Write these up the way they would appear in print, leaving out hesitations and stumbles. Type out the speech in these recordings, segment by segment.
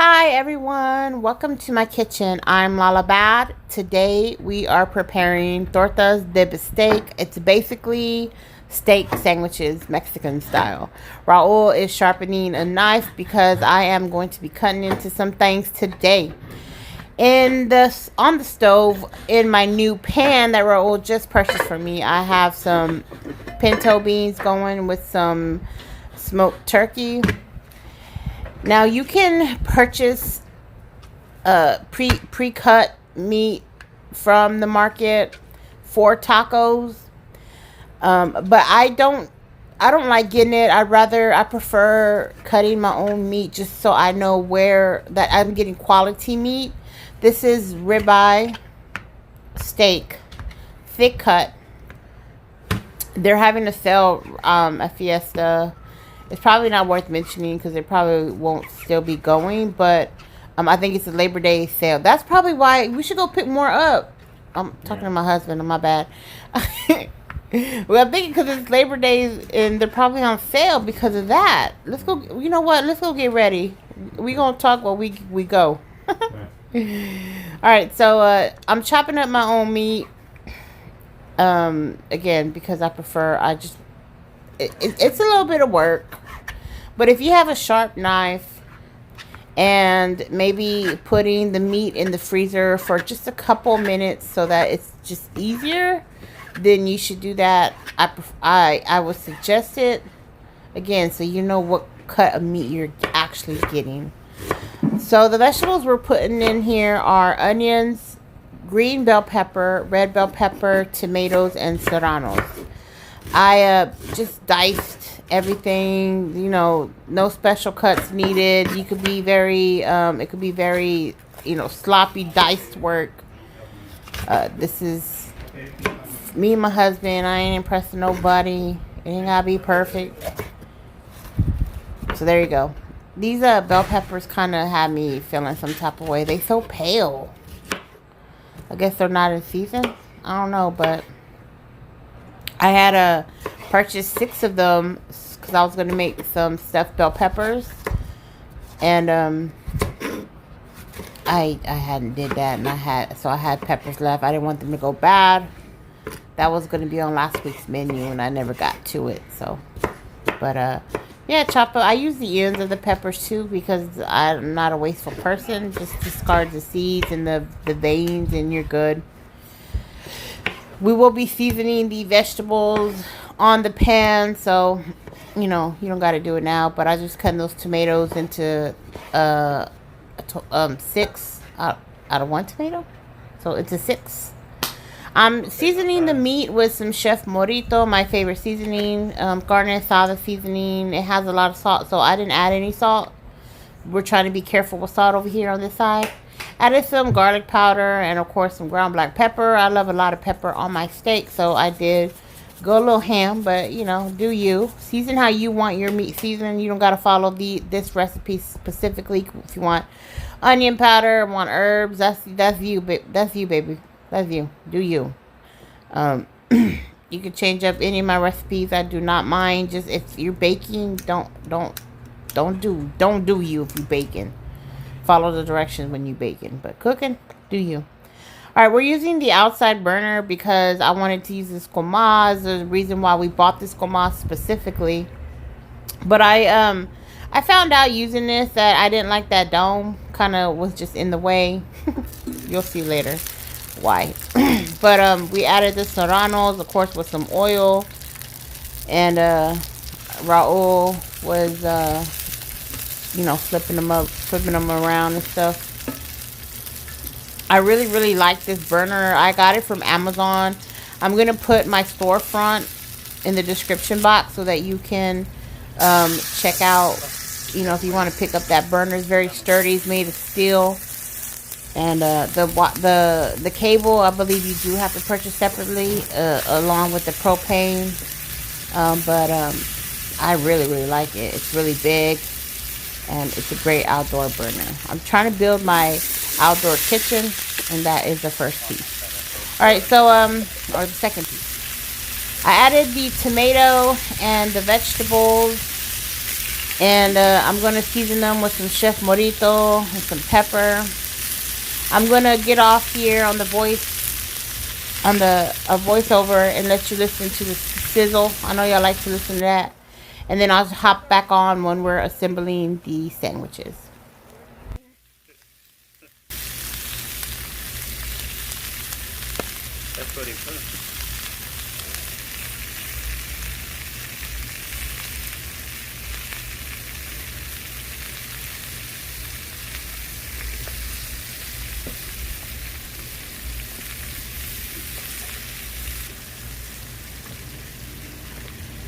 Hi everyone, welcome to my kitchen. I'm Lala M. Today we are preparing tortas de bistec. It's basically steak sandwiches, Mexican style. Raul is sharpening a knife because I am going to be cutting into some things today. On the stove, in my new pan that Raul just purchased for me, I have some pinto beans going with some smoked turkey. Now you can purchase pre-cut meat from the market for tacos, but I don't like getting it. I prefer cutting my own meat just so I know where that I'm getting quality meat. This is ribeye steak, thick cut. They're having a sale at Fiesta. It's probably not worth mentioning because it probably won't still be going, but I think it's a Labor Day sale. That's probably why we should go pick more up. I'm talking to my husband, on my bad. Well, I'm thinking because it's Labor Day and they're probably on sale because of that. Let's go. You know what? Let's go get ready. We gonna talk while we go. All right, so I'm chopping up my own meat. Again, because I prefer. It's a little bit of work. But if you have a sharp knife and maybe putting the meat in the freezer for just a couple minutes so that it's just easier, then you should do that. I would suggest it, again, so you know what cut of meat you're actually getting. So the vegetables we're putting in here are onions, green bell pepper, red bell pepper, tomatoes, and serranos. I just diced everything, no special cuts needed. You could be very, it could be very, sloppy diced work. This is me and my husband. I ain't impressing nobody. It ain't gotta be perfect. So there you go. These bell peppers kind of have me feeling some type of way. They so pale. I guess they're not in season. I don't know, but I had purchased 6 of them because I was going to make some stuffed bell peppers. And I hadn't did that, and I had peppers left. I didn't want them to go bad. That was going to be on last week's menu, and I never got to it. So, but yeah, chop up. I use the ends of the peppers too because I'm not a wasteful person. Just discard the seeds and the veins, and you're good. We will be seasoning the vegetables on the pan, so, you don't got to do it now. But I just cut those tomatoes into 6 out of 1 tomato. So it's a 6. I'm seasoning the meat with some Chef Morito, my favorite seasoning, carne asada seasoning. It has a lot of salt, so I didn't add any salt. We're trying to be careful with salt over here on this side. Added some garlic powder and, of course, some ground black pepper. I love a lot of pepper on my steak, so I did go a little ham, but, do you. Season how you want your meat seasoned. You don't got to follow this recipe specifically. If you want onion powder, want herbs, that's you, that's you, baby. That's you. Do you. You can change up any of my recipes. I do not mind. Just if you're baking, don't do you if you're baking. Follow the directions when you baking, but cooking, do you. All right, we're using the outside burner because I wanted to use this comas. There's a reason why we bought this comas specifically. But I found out using this that I didn't like that dome. Kind of was just in the way. You'll see later why. But we added the serranos, of course, with some oil. And Raul was flipping them around and stuff. I really, really like this burner. I got it from Amazon. I'm going to put my storefront in the description box so that you can check out, if you want to pick up that burner. It's very sturdy. It's made of steel. And the cable, I believe you do have to purchase separately along with the propane. But I really, really like it. It's really big. And it's a great outdoor burner. I'm trying to build my outdoor kitchen, and that is the first piece. All right, so or the second piece. I added the tomato and the vegetables And I'm going to season them with some Chef Morito and some pepper. I'm going to get off here on the voiceover and let you listen to the sizzle. I know y'all like to listen to that. And then I'll hop back on when we're assembling the sandwiches. That's what it was.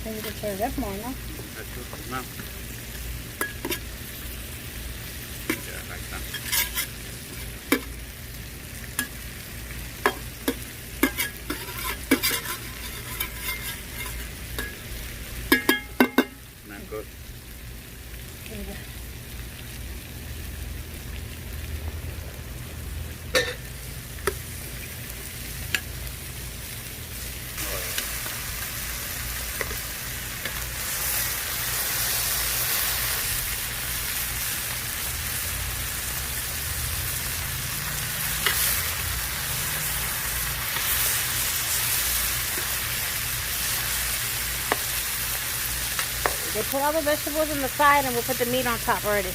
Maybe to tear it up more, no? No. Yeah, like that. Not good. Okay. They put all the vegetables on the side and we'll put the meat on top already.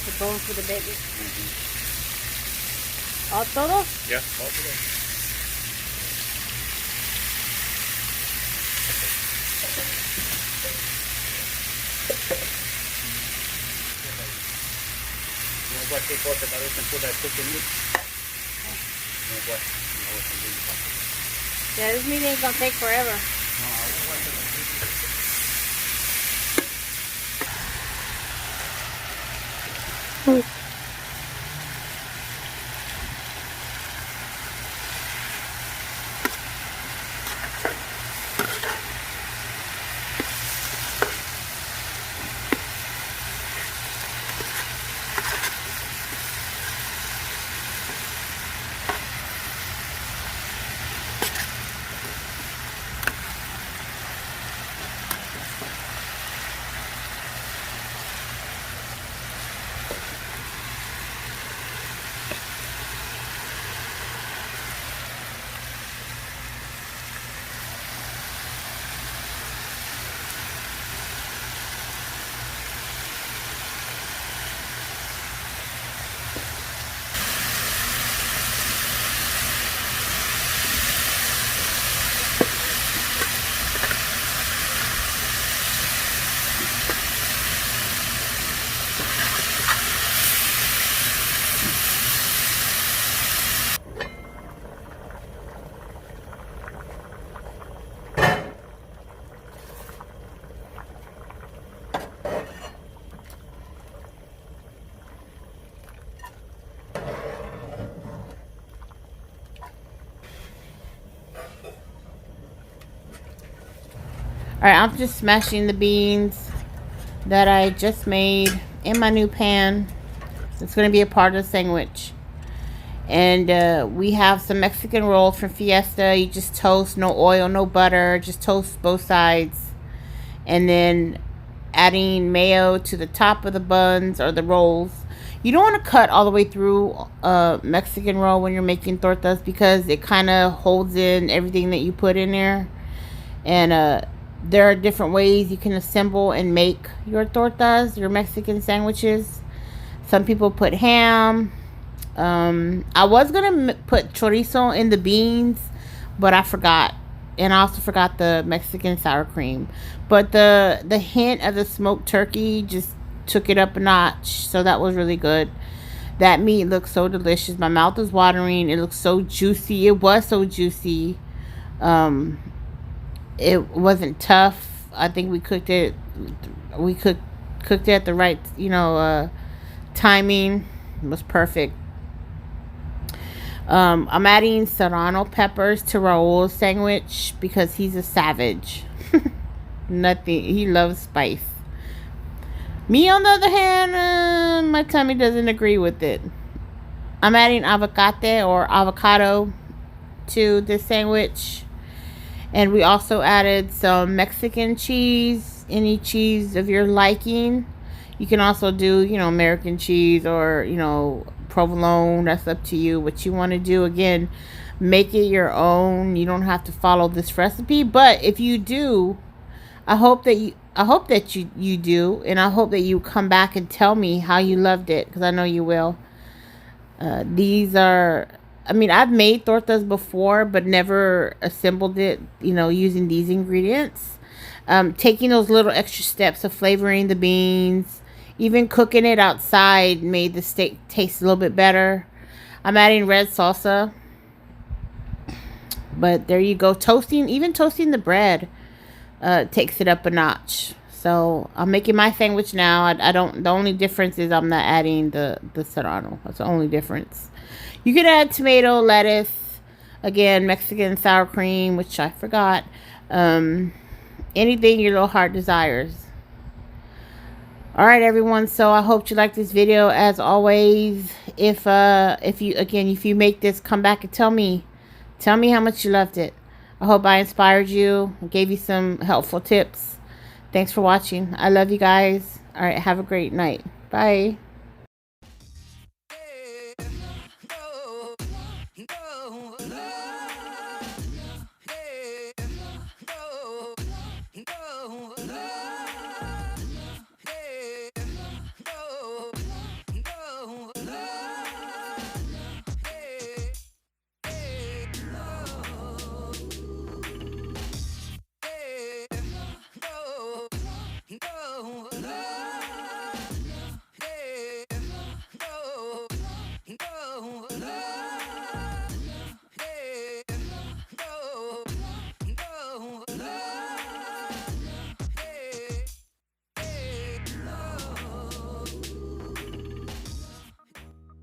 The bones for the baby. ¿All todo? Yeah, all together. You know what they bought that I can put that cooking meat? You know what? Yeah, this meat ain't gonna take forever. Alright, I'm just smashing the beans that I just made in my new pan. It's going to be a part of the sandwich. And we have some Mexican rolls from Fiesta. You just toast, no oil, no butter. Just toast both sides. And then adding mayo to the top of the buns or the rolls. You don't want to cut all the way through a Mexican roll when you're making tortas because it kind of holds in everything that you put in there. And there are different ways you can assemble and make your tortas, your Mexican sandwiches. Some people put ham. I was going to put chorizo in the beans, but I forgot. And I also forgot the Mexican sour cream. But the hint of the smoked turkey just took it up a notch. So that was really good. That meat looks so delicious. My mouth is watering. It looks so juicy. It was so juicy. It wasn't tough. I think we cooked it. We cooked it at the right, timing. It was perfect. I'm adding serrano peppers to Raul's sandwich because he's a savage. Nothing. He loves spice. Me, on the other hand, my tummy doesn't agree with it. I'm adding avocate or avocado to this sandwich. And we also added some Mexican cheese, any cheese of your liking. You can also do, American cheese or, provolone. That's up to you what you want to do. Again, make it your own. You don't have to follow this recipe. But if you do, I hope that you do. And I hope that you come back and tell me how you loved it. Because I know you will. These are... I've made tortas before, but never assembled it, using these ingredients. Taking those little extra steps of flavoring the beans, even cooking it outside made the steak taste a little bit better. I'm adding red salsa. But there you go. Even toasting the bread takes it up a notch. So I'm making my sandwich now. The only difference is I'm not adding the serrano. That's the only difference. You can add tomato, lettuce, again, Mexican sour cream, which I forgot. Anything your little heart desires. All right, everyone. So I hope you liked this video. As always, if you make this, come back and tell me how much you loved it. I hope I inspired you, gave you some helpful tips. Thanks for watching. I love you guys. All right, have a great night. Bye.